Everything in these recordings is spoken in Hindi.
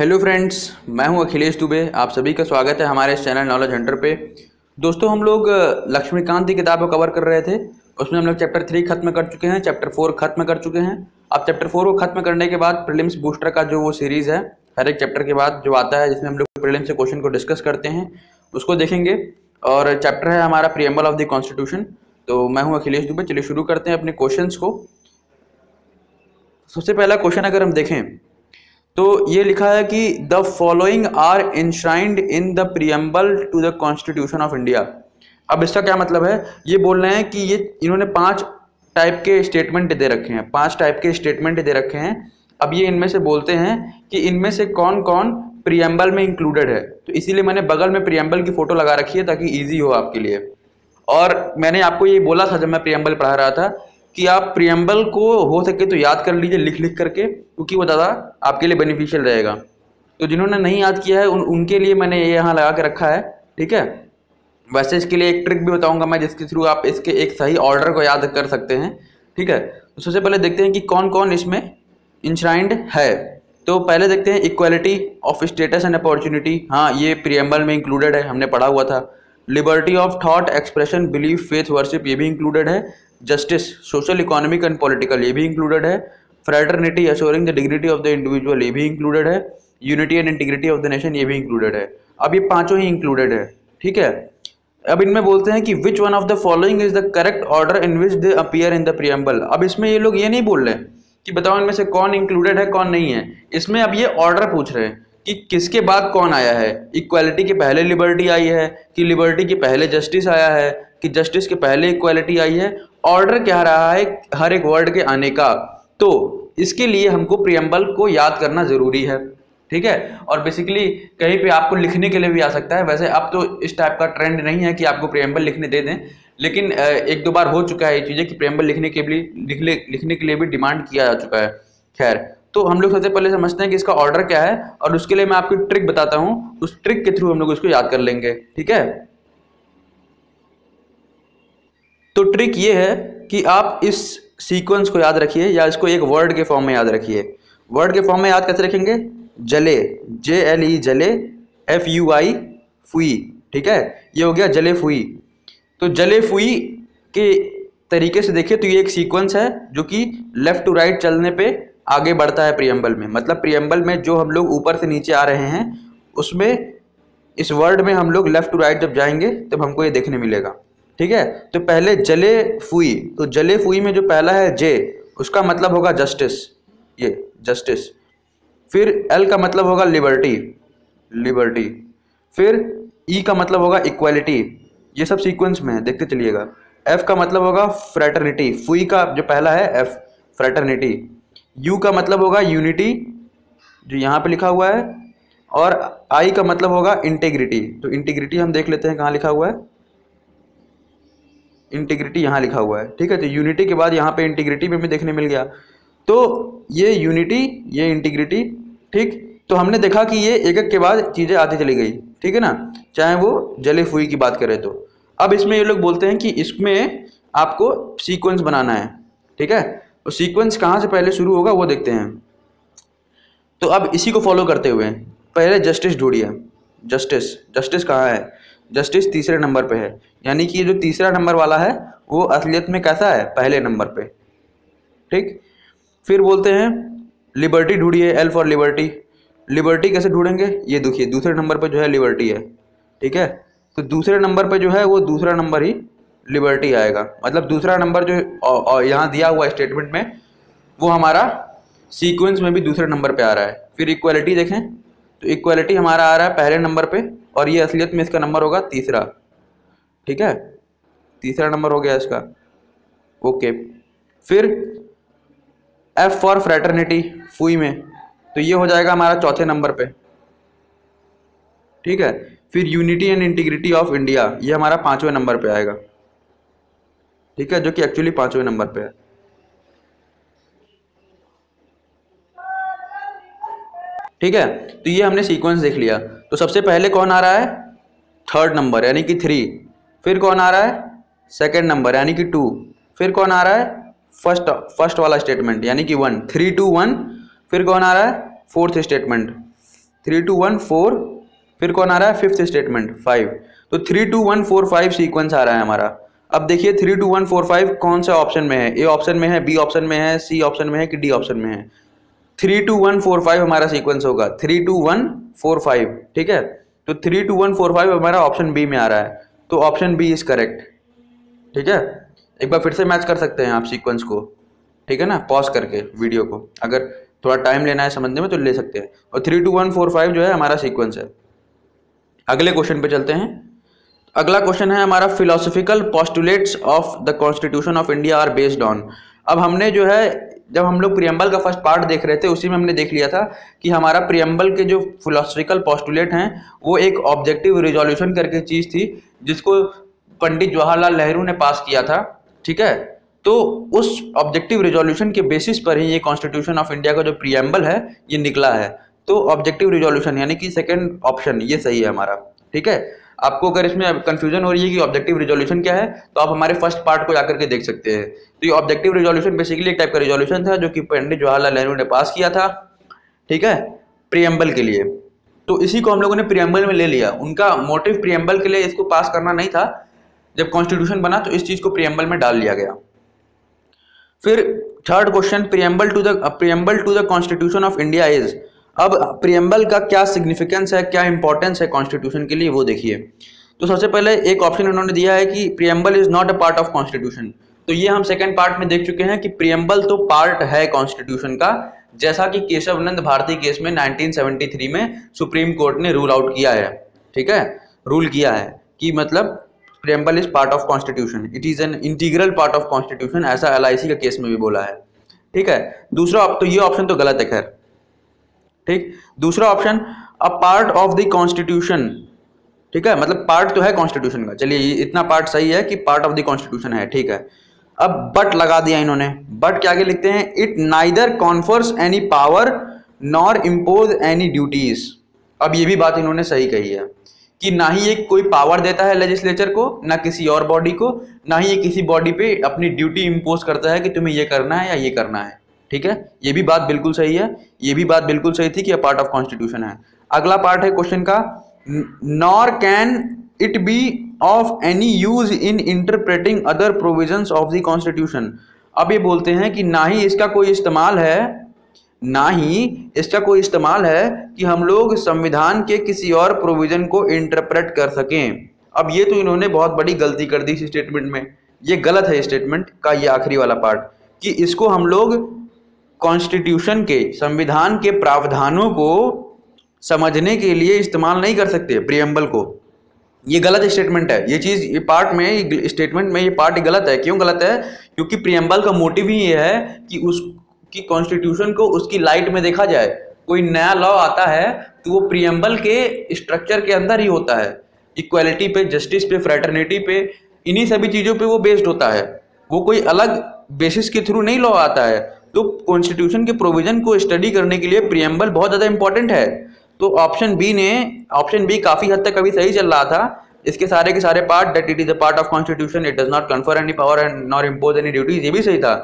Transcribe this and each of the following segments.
हेलो फ्रेंड्स, मैं हूं अखिलेश दुबे। आप सभी का स्वागत है हमारे इस चैनल नॉलेज हंटर पे। दोस्तों, हम लोग लक्ष्मीकांत की किताब को कवर कर रहे थे। उसमें हम लोग चैप्टर 3 खत्म कर चुके हैं, चैप्टर 4 खत्म कर चुके हैं। अब चैप्टर 4 को खत्म करने के बाद प्रीलिम्स बूस्टर का जो वो सीरीज़ है, हर एक चैप्टर के बाद जो आता है जिसमें हम लोग प्रीलिम्स से क्वेश्चन को डिस्कस करते हैं, उसको देखेंगे। और चैप्टर है हमारा प्रीएम्बल ऑफ द कॉन्स्टिट्यूशन। तो मैं हूँ अखिलेश दुबे। चलिए शुरू करते हैं अपने क्वेश्चंस को। सबसे पहला क्वेश्चन अगर हम देखें तो ये लिखा है कि the following are enshrined in the preamble to the constitution of India. अब इसका क्या मतलब है? ये बोल रहे हैं कि ये इन्होंने 5 टाइप के स्टेटमेंट दे रखे हैं, 5 टाइप के स्टेटमेंट दे रखे हैं। अब ये इनमें से बोलते हैं कि इनमें से कौन कौन प्रीएम्बल में इंक्लूडेड है। तो इसीलिए मैंने बगल में प्रीएम्बल की फोटो लगा रखी है ताकि ईजी हो आपके लिए। और मैंने आपको ये बोला था जब मैं प्रीएम्बल पढ़ा रहा था कि आप प्रीएम्बल को हो सके तो याद कर लीजिए लिख लिख करके, क्योंकि वो ज़्यादा आपके लिए बेनिफिशियल रहेगा। तो जिन्होंने नहीं याद किया है उनके लिए मैंने ये यहाँ लगा के रखा है, ठीक है। वैसे इसके लिए एक ट्रिक भी बताऊंगा मैं, जिसके थ्रू आप इसके एक सही ऑर्डर को याद कर सकते हैं, ठीक है। तो सबसे पहले देखते हैं कि कौन कौन इसमें इंश्राइंड है। तो पहले देखते हैं equality of status and opportunity. हाँ, ये प्रीएम्बल में इंक्लूडेड है, हमने पढ़ा हुआ था। Liberty of thought, expression, belief, faith, worship, ये भी इंक्लूडेड है। Justice, social, economic and political, ये भी इंक्लूडेड है। Fraternity, assuring the dignity of the individual, ये भी इंक्लूडेड है। Unity and integrity of the nation, ये भी इंक्लूडेड है। अब ये पांचों ही इंक्लूडेड है, ठीक है। अब इनमें बोलते हैं कि which one of the following is the correct order in which they appear in the preamble. अब इसमें ये लोग ये नहीं बोल रहे कि बताओ इनमें से कौन इंक्लूडेड है कौन नहीं है। इसमें अब ये ऑर्डर पूछ रहे हैं कि किसके बाद कौन आया है। इक्वालिटी के पहले लिबर्टी आई है, कि लिबर्टी के पहले जस्टिस आया है, कि जस्टिस के पहले इक्वालिटी आई है। ऑर्डर क्या रहा है हर एक वर्ड के आने का। तो इसके लिए हमको प्रीएम्बल को याद करना जरूरी है, ठीक है। और बेसिकली कहीं पे आपको लिखने के लिए भी आ सकता है। वैसे अब तो इस टाइप का ट्रेंड नहीं है कि आपको प्रीएम्बल लिखने दे दें, लेकिन एक दो बार हो चुका है ये चीज़ें कि प्रीएम्बल लिखने के लिए भी डिमांड किया जा चुका है। खैर, तो हम लोग सबसे पहले समझते हैं कि इसका ऑर्डर क्या है, और उसके लिए मैं आपको ट्रिक बताता हूँ। उस ट्रिक के थ्रू हम लोग इसको याद कर लेंगे, ठीक है। तो ट्रिक ये है कि आप इस सीक्वेंस को याद रखिए, या इसको एक वर्ड के फॉर्म में याद रखिए। वर्ड के फॉर्म में याद कैसे रखेंगे? जले, JLE, जले, FUI, फुई, ठीक है। ये हो गया जले फुई। तो जले फुई के तरीके से देखिए तो ये एक सीक्वेंस है जो कि लेफ्ट टू राइट चलने पे आगे बढ़ता है प्रीएम्बल में। मतलब प्रीएम्बल में जो हम लोग ऊपर से नीचे आ रहे हैं, उसमें इस वर्ड में हम लोग लेफ्ट टू राइट जब जाएंगे तब हमको ये देखने मिलेगा, ठीक है। तो पहले जले फुई, तो जले फुई में जो पहला है जे, उसका मतलब होगा जस्टिस, ये जस्टिस। फिर एल का मतलब होगा लिबर्टी, लिबर्टी। फिर ई का मतलब होगा इक्वालिटी। ये सब सीक्वेंस में है, देखते चलिएगा। एफ का मतलब होगा फ्रेटर्निटी, फुई का जो पहला है एफ, फ्रेटर्निटी। यू का मतलब होगा यूनिटी, जो यहाँ पे लिखा हुआ है। और आई का मतलब होगा इंटेग्रिटी। तो इंटीग्रिटी हम देख लेते हैं कहाँ लिखा हुआ है। इंटीग्रिटी यहाँ लिखा हुआ है, ठीक है। तो यूनिटी के बाद यहाँ पे इंटीग्रिटी में भी देखने मिल गया। तो ये यूनिटी, ये इंटीग्रिटी, ठीक। तो हमने देखा कि ये एक एक के बाद चीज़ें आती चली गई, ठीक है ना, चाहे वो जले फुई की बात करें तो। अब इसमें ये लोग बोलते हैं कि इसमें आपको सीक्वेंस बनाना है, ठीक है। तो सीक्वेंस कहाँ से पहले शुरू होगा वो देखते हैं। तो अब इसी को फॉलो करते हुए पहले जस्टिस ढूंढिए। जस्टिस, जस्टिस कहाँ है? जस्टिस तीसरे नंबर पे है, यानी कि जो तीसरा नंबर वाला है वो असलियत में कैसा है? पहले नंबर पे, ठीक। फिर बोलते हैं लिबर्टी ढूंढिए, एल फॉर लिबर्टी। लिबर्टी कैसे ढूंढेंगे? ये देखिए दूसरे नंबर पे जो है लिबर्टी है, ठीक है। तो दूसरे नंबर पे जो है वो दूसरा नंबर ही लिबर्टी आएगा। मतलब दूसरा नंबर जो यहाँ दिया हुआ स्टेटमेंट में वो हमारा सीक्वेंस में भी दूसरे नंबर पे आ रहा है। फिर इक्वालिटी देखें तो इक्वालिटी हमारा आ रहा है पहले नंबर पे, और ये असलियत में इसका नंबर होगा तीसरा, ठीक है। तीसरा नंबर हो गया इसका, ओके। फिर एफ फॉर फ्रेटर्निटी, फुई में, तो ये हो जाएगा हमारा चौथे नंबर पे, ठीक है। फिर unity and integrity of India, ये हमारा 5वें नंबर पे आएगा, ठीक है, जो कि एक्चुअली 5वें नंबर पे है, ठीक है। तो ये हमने सीक्वेंस देख लिया। तो सबसे पहले कौन आ रहा है? थर्ड नंबर यानी कि 3। फिर कौन आ रहा है? सेकंड नंबर यानी कि 2। फिर कौन आ रहा है? फर्स्ट वाला स्टेटमेंट यानी कि 1, 3 2 1। फिर कौन आ रहा है? फोर्थ स्टेटमेंट 3 2 1 4, फिर कौन आ रहा है, फिफ्थ स्टेटमेंट 5। तो 3 2 1 4 5 सीक्वेंस आ रहा है हमारा। अब देखिए 3 2 1 4 5 कौन सा ऑप्शन में है, ए ऑप्शन में है, बी ऑप्शन में है, सी ऑप्शन में है कि डी ऑप्शन में है। 3 2 1 4 5 हमारा सीक्वेंस होगा, 3 2 1 4 5, ठीक है। तो 3 2 1 4 5 हमारा ऑप्शन बी में आ रहा है, तो ऑप्शन बी इज करेक्ट, ठीक है। एक बार फिर से मैच कर सकते हैं आप सीक्वेंस को, ठीक है ना, पॉज करके वीडियो को, अगर थोड़ा टाइम लेना है समझने में तो ले सकते हैं। और 3 2 1 4 5 जो है हमारा सीक्वेंस है। अगले क्वेश्चन पे चलते हैं। अगला क्वेश्चन है हमारा, philosophical postulates of the constitution of India are based on. अब हमने जो है, जब हम लोग प्रियम्बल का फर्स्ट पार्ट देख रहे थे उसी में हमने देख लिया था कि हमारा प्रियम्बल के जो फिलोसफिकल पोस्टुलेट हैं वो एक ऑब्जेक्टिव रिजोल्यूशन करके चीज़ थी जिसको पंडित जवाहरलाल नेहरू ने पास किया था, ठीक है। तो उस ऑब्जेक्टिव रिजोल्यूशन के बेसिस पर ही ये कॉन्स्टिट्यूशन ऑफ इंडिया का जो प्रियम्बल है ये निकला है। तो ऑब्जेक्टिव रिजोल्यूशन यानी कि सेकंड ऑप्शन ये सही है हमारा, ठीक है। आपको अगर इसमें कंफ्यूजन हो रही है कि ऑब्जेक्टिव रिजोल्यूशन क्या है तो आप हमारे फर्स्ट पार्ट को जाकर के देख सकते हैं। तो ये ऑब्जेक्टिव रिजोल्यूशन बेसिकली एक टाइप का रिजोल्यूशन था जो कि पंडित जवाहरलाल नेहरू ने पास किया था, ठीक है, प्रियम्बल के लिए। तो इसी को हम लोगों ने प्रियम्बल में ले लिया। उनका मोटिव प्रियम्बल के लिए इसको पास करना नहीं था, जब कॉन्स्टिट्यूशन बना तो इस चीज को प्रियम्बल में डाल लिया गया। फिर third question, preamble to the constitution of India is. अब प्रियम्बल का क्या सिग्निफिकेंस है, क्या इंपॉर्टेंस है कॉन्स्टिट्यूशन के लिए, वो देखिए। तो सबसे पहले एक ऑप्शन उन्होंने दिया है कि preamble is not a part of constitution. तो ये हम सेकंड पार्ट में देख चुके हैं कि प्रियम्बल तो पार्ट है कॉन्स्टिट्यूशन का, जैसा कि केशवानंद भारती केस में 1973 में सुप्रीम कोर्ट ने रूल आउट किया है, ठीक है, रूल किया है कि मतलब preamble is part of constitution, it is an integral part of constitution, ऐसा LIC का केस में भी बोला है, ठीक है। दूसरा, तो ये ऑप्शन तो गलत है खैर, ठीक। दूसरा option, a part of the constitution, ठीक है, मतलब पार्ट तो है कॉन्स्टिट्यूशन का, चलिए ये इतना पार्ट सही है कि पार्ट ऑफ द कॉन्स्टिट्यूशन है, ठीक है। अब बट लगा दिया इन्होंने, बट क्या आगे लिखते हैं, it neither confers any power nor impose any duties. अब ये भी बात इन्होंने सही कही है कि ना ही ये कोई पावर देता है लेजिस्लेचर को, ना किसी और बॉडी को, ना ही ये किसी बॉडी पे अपनी ड्यूटी इम्पोज करता है कि तुम्हें ये करना है या ये करना है, ठीक है। ये भी बात बिल्कुल सही है, ये भी बात बिल्कुल सही थी कि पार्ट ऑफ कॉन्स्टिट्यूशन है। अगला पार्ट है क्वेश्चन का, nor can it be of any use in interpreting other provisions of the constitution. अब ये बोलते हैं कि ना ही इसका कोई इस्तेमाल है कि हम लोग संविधान के किसी और प्रोविजन को इंटरप्रेट कर सकें। अब ये तो इन्होंने बहुत बड़ी गलती कर दी इस स्टेटमेंट में, ये गलत है स्टेटमेंट का ये आखिरी वाला पार्ट, कि इसको हम लोग कॉन्स्टिट्यूशन के, संविधान के प्रावधानों को समझने के लिए इस्तेमाल नहीं कर सकते प्रियम्बल को। ये गलत स्टेटमेंट है, ये चीज़, ये पार्ट में, स्टेटमेंट में ये पार्ट गलत है। क्यों गलत है? क्योंकि प्रियम्बल का मोटिव ही ये है कि कॉन्स्टिट्यूशन को उसकी लाइट में देखा जाए। कोई नया लॉ आता है तो वो प्रियम्बल के स्ट्रक्चर के अंदर ही होता है, इक्वालिटी पे, जस्टिस पे, फ्रेटर्निटी पे, इन्हीं सभी चीज़ों पे वो बेस्ड होता है। वो कोई अलग बेसिस के थ्रू नहीं लॉ आता है। तो कॉन्स्टिट्यूशन के प्रोविजन को स्टडी करने के लिए प्रियम्बल बहुत ज़्यादा इंपॉर्टेंट है। तो ऑप्शन बी काफ़ी हद तक अभी सही चल रहा था। इसके सारे के सारे part, that it is a part of constitution, it does not confer any power and nor impose any duties, ये भी सही था।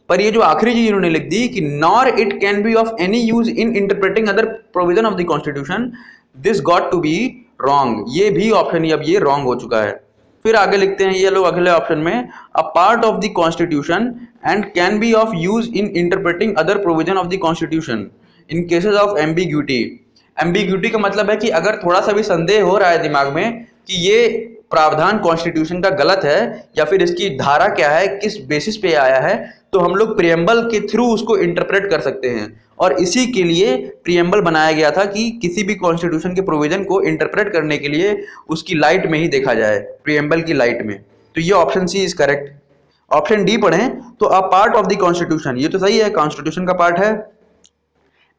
पर ये जो आखिरी चीज इन्होंने लिख दी कि nor it can be of any use in interpreting other provision of the constitution, this got to be wrong, ये भी ऑप्शन ही अब ये रॉन्ग हो चुका है। फिर आगे लिखते हैं ये लोग अगले ऑप्शन में, अ part of the constitution and can be of use in interpreting other provision of the constitution in cases of ambiguity. Ambiguity का मतलब है कि अगर थोड़ा सा भी संदेह हो रहा है दिमाग में कि ये प्रावधान कॉन्स्टिट्यूशन का गलत है या फिर इसकी धारा क्या है, किस बेसिस पे आया है, तो हम लोग प्रियम्बल के थ्रू उसको इंटरप्रेट कर सकते हैं। और इसी के लिए प्रियम्बल बनाया गया था कि किसी भी कॉन्स्टिट्यूशन के प्रोविजन को इंटरप्रेट करने के लिए उसकी लाइट में ही देखा जाए, प्रियम्बल की लाइट में। तो ये option C is correct. Option D पढ़ें तो a part of the constitution, ये तो सही है, कॉन्स्टिट्यूशन का पार्ट है।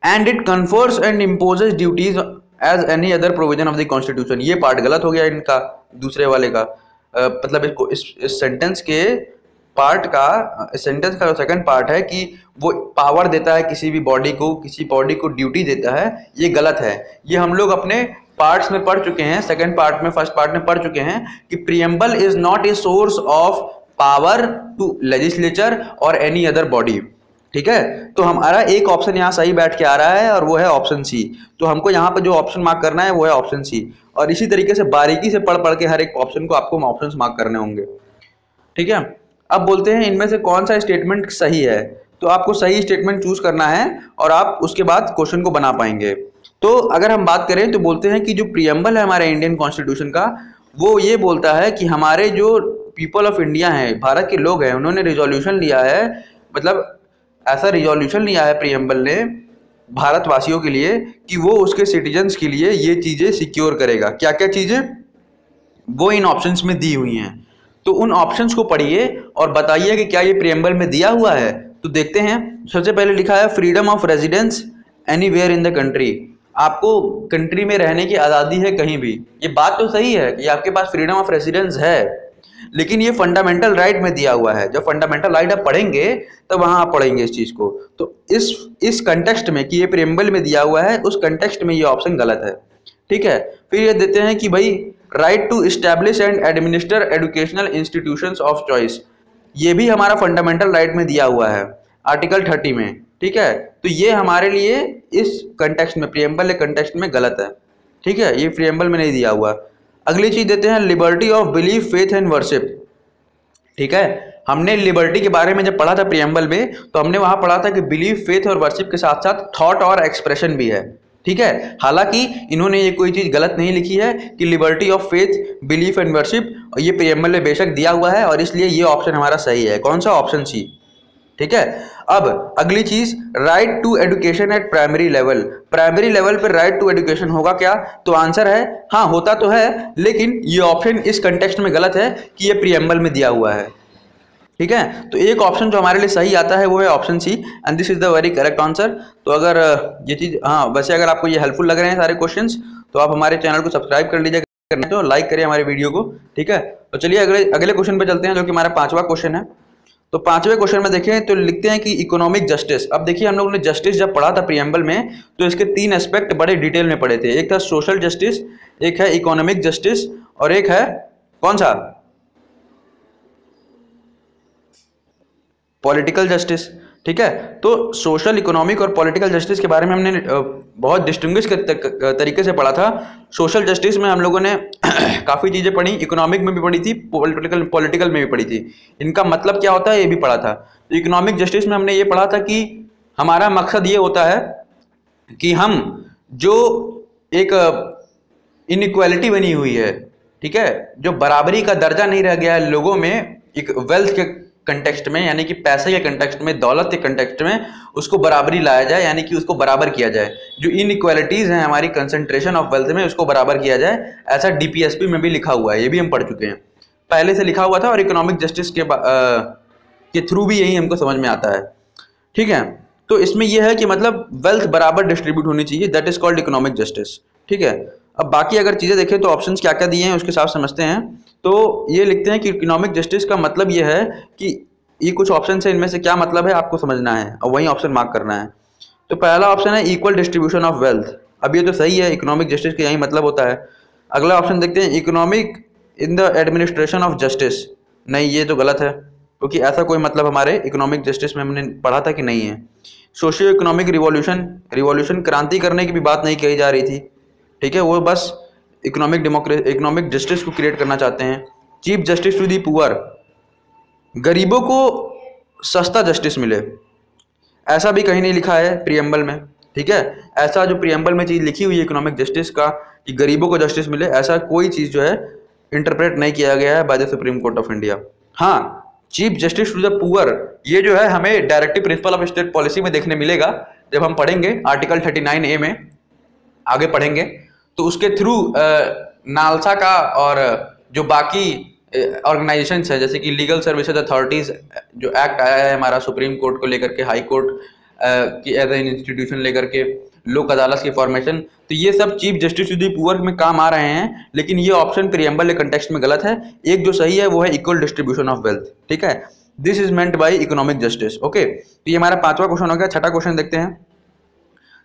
And it confers and imposes duties as any other provision of the constitution, ये पार्ट गलत हो गया इनका, दूसरे वाले का। मतलब इसको इस सेंटेंस के पार्ट का, सेंटेंस का जो सेकंड पार्ट है कि वो पावर देता है किसी भी बॉडी को, किसी बॉडी को ड्यूटी देता है, ये गलत है। ये हम लोग अपने पार्ट्स में पढ़ चुके हैं, सेकंड पार्ट में, फर्स्ट पार्ट में पढ़ चुके हैं कि preamble is not a source of power to legislature or any other body. ठीक है, तो हमारा एक ऑप्शन यहाँ सही बैठ के आ रहा है और वो है ऑप्शन सी। तो हमको यहाँ पर जो ऑप्शन मार्क करना है वो है ऑप्शन सी, और इसी तरीके से बारीकी से पढ़ पढ़ के हर एक ऑप्शन को आपको ऑप्शन मार्क करने होंगे। ठीक है, अब बोलते हैं इनमें से कौन सा स्टेटमेंट सही है। तो आपको सही स्टेटमेंट चूज करना है और आप उसके बाद क्वेश्चन को बना पाएंगे। तो अगर हम बात करें तो बोलते हैं कि जो प्रियम्बल है हमारे इंडियन कॉन्स्टिट्यूशन का, वो ये बोलता है कि हमारे जो पीपल ऑफ इंडिया हैं, भारत के लोग हैं, उन्होंने रिजोल्यूशन लिया है, मतलब ऐसा रिजोल्यूशन लिया है प्रियम्बल ने भारतवासियों के लिए कि वो उसके सिटीजन्स के लिए ये चीज़ें सिक्योर करेगा। क्या क्या चीज़ें, वो इन ऑप्शंस में दी हुई हैं। तो उन ऑप्शंस को पढ़िए और बताइए कि क्या ये प्रियम्बल में दिया हुआ है। तो देखते हैं, सबसे पहले लिखा है freedom of residence anywhere in the country. आपको कंट्री में रहने की आज़ादी है कहीं भी। ये बात तो सही है कि आपके पास फ्रीडम ऑफ रेजिडेंस है, लेकिन ये फंडामेंटल राइट में दिया हुआ है। जब फंडामेंटल राइट आप पढ़ेंगे तब वहाँ आप पढ़ेंगे इस चीज़ को। तो इस कंटेक्स्ट में कि ये प्रियम्बल में दिया हुआ है, उस कंटेक्स्ट में ये ऑप्शन गलत है। ठीक है, फिर ये देते हैं कि भाई right to establish and administer educational institutions of choice, ये भी हमारा फंडामेंटल राइट में दिया हुआ है आर्टिकल 30 में। ठीक है, तो ये हमारे लिए इस कंटेक्स्ट में, प्रियम्बल कंटेक्स्ट में गलत है। ठीक है, ये प्रियम्बल में नहीं दिया हुआ। अगली चीज देते हैं liberty of belief faith and worship. ठीक है, हमने लिबर्टी के बारे में जब पढ़ा था प्रियम्बल में, तो हमने वहां पढ़ा था कि बिलीफ फेथ और वर्शिप के साथ साथ थॉट और एक्सप्रेशन भी है। ठीक है, हालांकि इन्होंने ये कोई चीज गलत नहीं लिखी है कि liberty of faith belief and worship, ये प्रियम्बल में बेशक दिया हुआ है और इसलिए ये ऑप्शन हमारा सही है। कौन सा, ऑप्शन सी। ठीक है, अब अगली चीज right to education at primary level. Primary level पर राइट टू एजुकेशन होगा क्या, तो आंसर है हाँ, होता तो है, लेकिन ये ऑप्शन इस कंटेक्स्ट में गलत है कि ये प्रियम्बल में दिया हुआ है। ठीक है, तो एक ऑप्शन जो हमारे लिए सही आता है वो है option C, and this is the very correct answer. तो अगर ये चीज, हाँ वैसे अगर आपको ये हेल्पफुल लग रहे हैं सारे क्वेश्चंस, तो आप हमारे चैनल को सब्सक्राइब कर लीजिएगा, तो लाइक करिए हमारे वीडियो को। ठीक है, तो चलिए अगले क्वेश्चन पे चलते हैं, जो कि हमारा 5वां क्वेश्चन है। तो 5वें क्वेश्चन में देखें तो लिखते हैं कि इकोनॉमिक जस्टिस। अब देखिए, हम लोगों ने जस्टिस जब पढ़ा था प्रियम्बल में, तो इसके 3 एस्पेक्ट बड़े डिटेल में पढ़े थे। एक था सोशल जस्टिस, एक है इकोनॉमिक जस्टिस, और एक है कौन सा, पॉलिटिकल जस्टिस। ठीक है, तो सोशल, इकोनॉमिक और पॉलिटिकल जस्टिस के बारे में हमने बहुत डिस्टिंग्विश तरीके से पढ़ा था। सोशल जस्टिस में हम लोगों ने काफ़ी चीज़ें पढ़ी, इकोनॉमिक में भी पढ़ी थी, पॉलिटिकल में भी पढ़ी थी। इनका मतलब क्या होता है ये भी पढ़ा था। तो इकोनॉमिक जस्टिस में हमने ये पढ़ा था कि हमारा मकसद ये होता है कि हम जो एक इनइक्वालिटी बनी हुई है, ठीक है, जो बराबरी का दर्जा नहीं रह गया है लोगों में एक वेल्थ के कंटेक्स्ट में, यानी कि पैसे के कंटेक्स्ट में, दौलत के कंटेक्स्ट में, उसको बराबरी लाया जाए, यानी कि उसको बराबर किया जाए। जो इनइक्वालिटीज हैं हमारी कंसंट्रेशन ऑफ वेल्थ में, उसको बराबर किया जाए। ऐसा डीपीएसपी में भी लिखा हुआ है, ये भी हम पढ़ चुके हैं, पहले से लिखा हुआ था, और इकोनॉमिक जस्टिस के थ्रू भी यही हमको समझ में आता है। ठीक है, तो इसमें यह है कि मतलब वेल्थ बराबर डिस्ट्रीब्यूट होनी चाहिए, that is called economic justice. ठीक है, अब बाकी अगर चीज़ें देखें तो ऑप्शंस क्या क्या दिए हैं उसके हिसाब से समझते हैं। तो ये लिखते हैं कि इकोनॉमिक जस्टिस का मतलब ये है कि ये कुछ ऑप्शन है, इनमें से क्या मतलब है आपको समझना है और वही ऑप्शन मार्क करना है। तो पहला ऑप्शन है इक्वल डिस्ट्रीब्यूशन ऑफ वेल्थ। अब ये तो सही है, इकोनॉमिक जस्टिस का यही मतलब होता है। अगला ऑप्शन देखते हैं economic in the administration of justice. नहीं, ये तो गलत है, क्योंकि ऐसा कोई मतलब हमारे इकोनॉमिक जस्टिस में हमने पढ़ा था कि नहीं है। सोशियो इकोनॉमिक रिवॉल्यूशन, क्रांति करने की भी बात नहीं कही जा रही थी। ठीक है, वो बस इकोनॉमिक जस्टिस को क्रिएट करना चाहते हैं। Chief justice to the poor, गरीबों को सस्ता जस्टिस मिले, ऐसा भी कहीं नहीं लिखा है प्रियम्बल में। ठीक है, ऐसा जो प्रियम्बल में चीज़ लिखी हुई है इकोनॉमिक जस्टिस का कि गरीबों को जस्टिस मिले, ऐसा कोई चीज़ जो है इंटरप्रेट नहीं किया गया है by the supreme court of India. हाँ, chief justice to the poor, ये जो है हमें directive principle of state policy में देखने मिलेगा जब हम पढ़ेंगे आर्टिकल 39A में, आगे पढ़ेंगे तो उसके थ्रू नालसा का और जो बाकी ऑर्गेनाइजेशन है, जैसे कि लीगल सर्विसेज अथॉरिटीज जो एक्ट आया है हमारा सुप्रीम कोर्ट को लेकर के, हाई कोर्ट की एज एन इंस्टीट्यूशन लेकर के, लोक अदालत की फॉर्मेशन, तो ये सब chief justice to the poor में काम आ रहे हैं। लेकिन ये ऑप्शन प्रियम्बल के कंटेक्स्ट में गलत है। एक जो सही है वो है इक्वल डिस्ट्रीब्यूशन ऑफ वेल्थ। ठीक है, this is meant by economic justice. Okay, तो ये हमारा 5वां क्वेश्चन हो गया। छठा क्वेश्चन देखते हैं।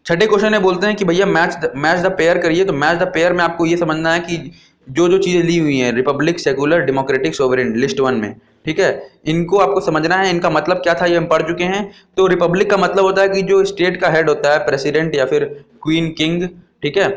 छठे क्वेश्चन में बोलते हैं कि भैया मैच द पेयर करिए। तो मैच द पेयर में आपको ये समझना है कि जो जो चीज़ें ली हुई हैं, Republic, secular, democratic, sovereign, list 1 में, ठीक है, इनको आपको समझना है, इनका मतलब क्या था ये हम पढ़ चुके हैं। तो रिपब्लिक का मतलब होता है कि जो स्टेट का हेड होता है, प्रेसिडेंट या फिर क्वीन, किंग, ठीक है,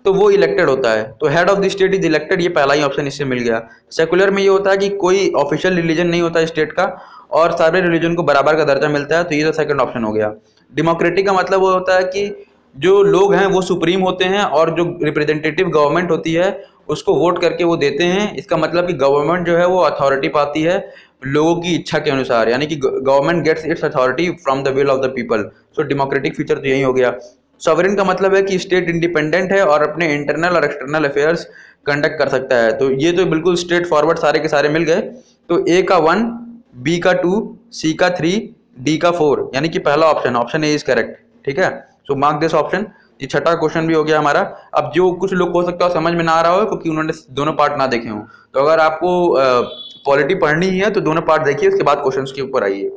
तो वो इलेक्टेड होता है। तो head of the state is elected, ये पहला ही ऑप्शन इससे मिल गया। सेकुलर में ये होता है कि कोई ऑफिशियल रिलीजन नहीं होता स्टेट का और सारे रिलीजन को बराबर का दर्जा मिलता है, तो ये तो सेकंड ऑप्शन हो गया। डेमोक्रेटिक का मतलब वो होता है कि जो लोग हैं वो सुप्रीम होते हैं और जो रिप्रेजेंटेटिव गवर्नमेंट होती है उसको वोट करके वो देते हैं। इसका मतलब कि गवर्नमेंट जो है वो अथॉरिटी पाती है लोगों की इच्छा के अनुसार, यानी कि government gets its authority from the will of the people. So democratic feature तो यही हो गया। सॉवरेन का मतलब है कि स्टेट इंडिपेंडेंट है और अपने इंटरनल और एक्सटर्नल अफेयर्स कंडक्ट कर सकता है। तो ये तो बिल्कुल स्ट्रेट फॉरवर्ड सारे के सारे मिल गए। तो ए का 1, बी का 2, सी का 3, डी का 4, यानी कि पहला option, option A is correct. ठीक है, सो मार्क दिस ऑप्शन। ये छठा क्वेश्चन भी हो गया हमारा। अब जो कुछ लोग हो सकता है समझ में ना आ रहा हो क्योंकि उन्होंने दोनों पार्ट ना देखे हों, तो अगर आपको पॉलिटी पढ़नी ही है तो दोनों पार्ट देखिए, उसके बाद क्वेश्चंस के ऊपर आइए।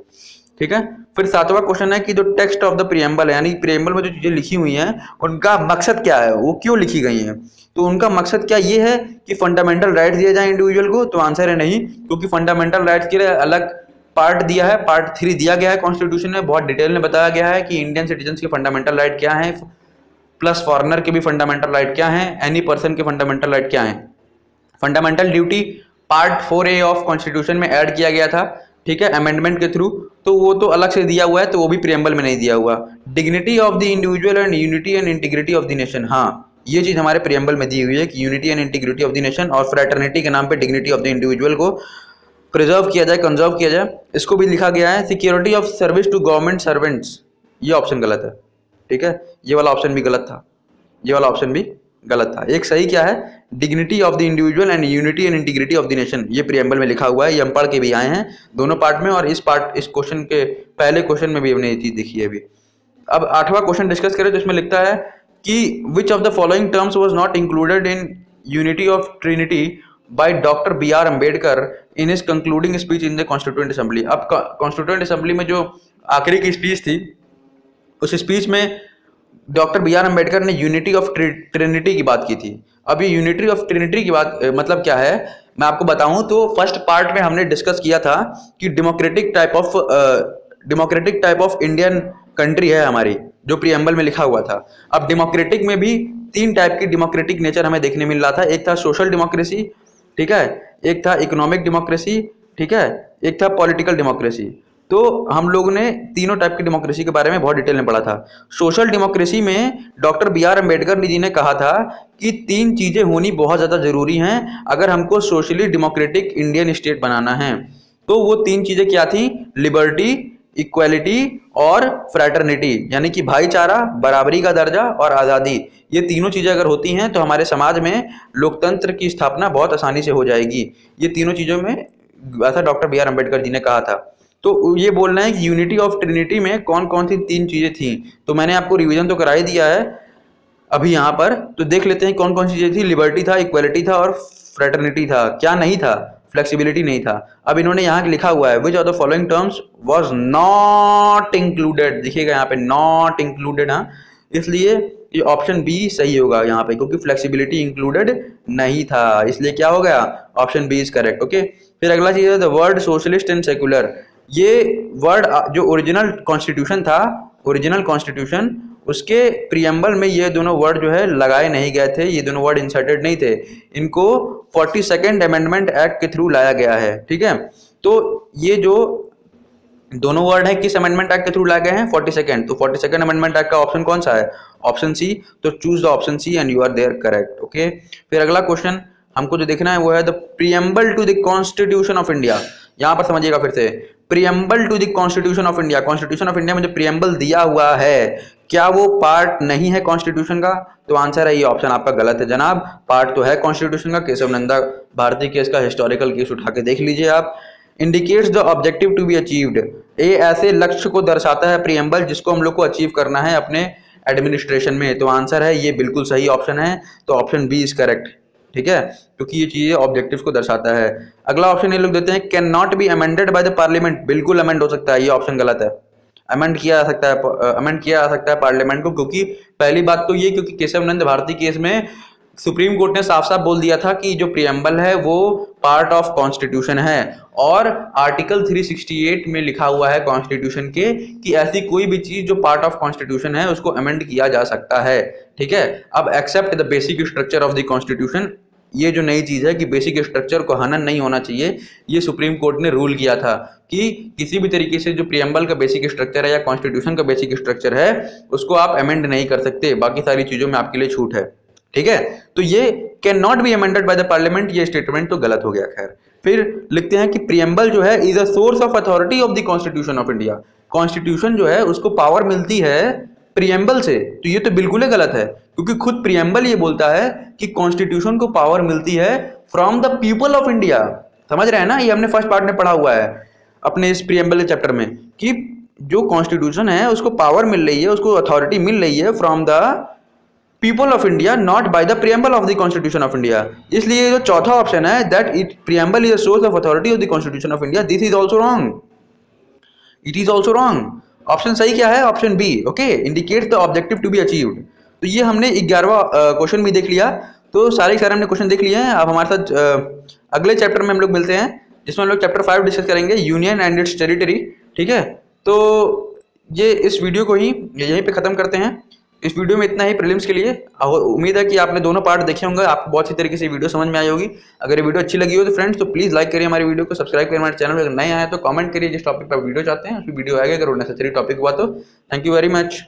ठीक है, फिर सातवां क्वेश्चन है कि जो टेक्स्ट ऑफ द प्रियम्बल है, यानी प्रियम्बल में जो चीजें लिखी हुई हैं उनका मकसद क्या है, वो क्यों लिखी गई हैं। तो उनका मकसद क्या ये है कि फंडामेंटल राइट्स दिए जाए इंडिविजुअल को। तो आंसर है नहीं, क्योंकि फंडामेंटल राइट्स के लिए अलग पार्ट दिया है, पार्ट 3 दिया गया है कॉन्स्टिट्यूशन में, बहुत डिटेल में बताया गया है कि इंडियन सिटीजन्स के फंडामेंटल राइट क्या है, प्लस फॉरेनर के भी फंडामेंटल राइट क्या है, एनी पर्सन के फंडामेंटल राइट क्या है। Fundamental duty part 4A of constitution में ऐड किया गया था, ठीक है, अमेंडमेंट के थ्रू, तो वो तो अलग से दिया हुआ है, तो वो भी प्रियम्बल में नहीं दिया हुआ। Dignity of the individual and unity and integrity of the nation, हाँ ये चीज हमारे प्रियम्बल में दी हुई है कि unity and integrity of the nation और फ्रेटर्निटी के नाम पे डिग्निटी ऑफ द इंडिविजुअल को प्रिजर्व किया जाए, कंजर्व किया जाए, इसको भी लिखा गया है। Security of service to government servants, ये ऑप्शन गलत है। ठीक है, ये वाला ऑप्शन भी गलत था, ये वाला ऑप्शन भी गलत था। एक सही क्या है, dignity of the individual and unity and integrity of the nation, ये प्रियम्बल में लिखा हुआ है। ये हम पढ़ के भी आए हैं दोनों पार्ट में, और इस क्वेश्चन के पहले क्वेश्चन में भी हमने ये चीज देखी है अभी। अब आठवां क्वेश्चन डिस्कस करें तो इसमें लिखता है कि which of the following terms was not included in unity of Trinity by doctor B.R. Ambedkar in his concluding speech in the constituent assembly. अब कॉन्स्टिट्यूएंट असेंबली में जो आखिरी की स्पीच थी, उस स्पीच में डॉक्टर B.R. अम्बेडकर ने यूनिटी ऑफ ट्रिनिटी की बात की थी। अब ये यूनिटी ऑफ ट्रिनिटी की बात मतलब क्या है मैं आपको बताऊं तो फर्स्ट पार्ट में हमने डिस्कस किया था कि democratic type of Indian country है हमारी, जो प्रियम्बल में लिखा हुआ था। अब डेमोक्रेटिक में भी 3 टाइप की डेमोक्रेटिक नेचर हमें देखने मिल रहा था। एक था सोशल डेमोक्रेसी, ठीक है, एक था इकोनॉमिक डेमोक्रेसी, ठीक है, एक था पॉलिटिकल डेमोक्रेसी। तो हम लोगों ने तीनों टाइप की डेमोक्रेसी के बारे में बहुत डिटेल में पढ़ा था। सोशल डेमोक्रेसी में डॉक्टर B.R. अम्बेडकर जी ने कहा था कि 3 चीजें होनी बहुत ज्यादा जरूरी हैं अगर हमको सोशली डेमोक्रेटिक इंडियन स्टेट बनाना है। तो वो 3 चीजें क्या थी, लिबर्टी, इक्वालिटी और फ्रैटर्निटी, यानी कि भाईचारा, बराबरी का दर्जा और आज़ादी। ये तीनों चीज़ें अगर होती हैं तो हमारे समाज में लोकतंत्र की स्थापना बहुत आसानी से हो जाएगी। ये तीनों चीज़ों में ऐसा डॉक्टर B.R. अम्बेडकर जी ने कहा था। तो ये बोल रहे हैं कि यूनिटी ऑफ ट्रिनिटी में कौन कौन सी 3 चीज़ें थी। तो मैंने आपको रिवीजन तो करा ही दिया है अभी यहाँ पर, तो देख लेते हैं कौन कौन सी चीज़ें थी। लिबर्टी था, इक्वालिटी था और फ्रैटर्निटी था। क्या नहीं था, फ्लेक्सिबिलिटी नहीं था। अब इन्होंने यहाँ लिखा हुआ है which of the following terms was not included, देखिएगा यहाँ पे नॉट इंक्लूडेड, हाँ, इसलिए ये ऑप्शन बी सही होगा यहाँ पे, क्योंकि फ्लेक्सिबिलिटी इंक्लूडेड नहीं था, इसलिए क्या हो गया, option B is correct. Okay, फिर अगला चीज है the word socialist and secular. ये वर्ड जो ओरिजिनल कॉन्स्टिट्यूशन था, ओरिजिनल कॉन्स्टिट्यूशन, उसके प्रियम्बल में ये दोनों वर्ड जो है लगाए नहीं गए थे, ये दोनों वर्ड इंसर्टेड नहीं थे, इनको 42nd अमेंडमेंट एक्ट के थ्रू लाया गया है। ठीक है, तो ये जो दोनों वर्ड है किस अमेंडमेंट एक्ट के थ्रू लाए गए हैं, 42nd। तो 42nd अमेंडमेंट एक्ट का ऑप्शन कौन सा है, ऑप्शन सी। तो choose the option C and you are there correct. Okay, फिर अगला क्वेश्चन हमको जो देखना है वो है the preamble to the constitution of India. यहाँ पर समझिएगा फिर से, preamble to the constitution of India, constitution of India में जो प्रियम्बल दिया हुआ है क्या वो पार्ट नहीं है कॉन्स्टिट्यूशन का। तो आंसर है ये ऑप्शन आपका गलत है जनाब, पार्ट तो है कॉन्स्टिट्यूशन का। केशव नंदा भारती केस का हिस्टोरिकल केस उठा के देख लीजिए आप। Indicates the objective to be achieved, ये ऐसे लक्ष्य को दर्शाता है प्रियम्बल जिसको हम लोग को अचीव करना है अपने एडमिनिस्ट्रेशन में। तो आंसर है ये बिल्कुल सही ऑप्शन है, तो ऑप्शन बी इज करेक्ट। ठीक है, क्योंकि ये चीजें ऑब्जेक्टिव्स को दर्शाता है। अगला ऑप्शन ये लोग देते हैं can not be amended by the parliament, बिल्कुल अमेंड हो सकता है, ये ऑप्शन गलत है। अमेंड किया जा सकता है, अमेंड किया जा सकता है पार्लियामेंट को, क्योंकि पहली बात तो ये क्योंकि केशव नंद भारती केस में सुप्रीम कोर्ट ने साफ साफ बोल दिया था कि जो प्रियम्बल है वो पार्ट ऑफ कॉन्स्टिट्यूशन है, और आर्टिकल 368 में लिखा हुआ है कॉन्स्टिट्यूशन के कि ऐसी कोई भी चीज जो पार्ट ऑफ कॉन्स्टिट्यूशन है उसको अमेंड किया जा सकता है। ठीक है, अब except the basic structure of the constitution, ये जो नई चीज है कि बेसिक स्ट्रक्चर को हनन नहीं होना चाहिए, ये सुप्रीम कोर्ट ने रूल किया था कि किसी भी तरीके से जो प्रियम्बल का बेसिक स्ट्रक्चर है या कॉन्स्टिट्यूशन का बेसिक स्ट्रक्चर है उसको आप अमेंड नहीं कर सकते, बाकी सारी चीजों में आपके लिए छूट है। ठीक है, तो ये can not be amended by the parliament, ये स्टेटमेंट तो गलत हो गया। खैर, फिर लिखते हैं कि प्रियम्बल जो है is a source of authority of the constitution of India. Constitution जो है उसको पावर मिलती है प्रियम्बल से, तो ये तो बिल्कुल ही गलत है, क्योंकि खुद प्रियम्बल ये बोलता है कि कॉन्स्टिट्यूशन को पावर मिलती है from the people of India. समझ रहे हैं ना, ये हमने फर्स्ट पार्ट में पढ़ा हुआ है अपने इस प्रियम्बल चैप्टर में कि जो कॉन्स्टिट्यूशन है उसको पावर मिल रही है, उसको अथॉरिटी मिल रही है from the people of India, not by the preamble of the constitution of India. इसलिए जो चौथा ऑप्शन है that it preamble is a source of authority of the constitution of India, this is also wrong, it is also wrong. Option सही क्या है? Option B, okay, indicate the objective to be achieved. तो ये हमने 11वां क्वेश्चन भी देख लिया, तो सारे हमने क्वेश्चन देख लिए हैं। अब हमारे साथ अगले चैप्टर में हम लोग मिलते हैं जिसमें हम लोग चैप्टर 5 डिस्कस करेंगे, यूनियन एंड इट्स टेरिटरी। ठीक है, तो ये इस वीडियो को ही यहीं पे ख़त्म करते हैं। इस वीडियो में इतना ही प्रीलिम्स के लिए। उम्मीद है कि आपने दोनों पार्ट देखे होंगे, आपको बहुत अच्छी तरीके से वीडियो समझ में आई होगी। अगर ये वीडियो अच्छी लगी हो तो फ्रेंड्स तो प्लीज़ लाइक करिए हमारी वीडियो को, सब्सक्राइब करिए हमारे चैनल। अगर नए आए तो कमेंट करिए जिस टॉपिक पर वीडियो चाहते हैं, उसकी वीडियो आएगा। अगर नेसेसरी टॉपिक हुआ तो थैंक यू वेरी मच।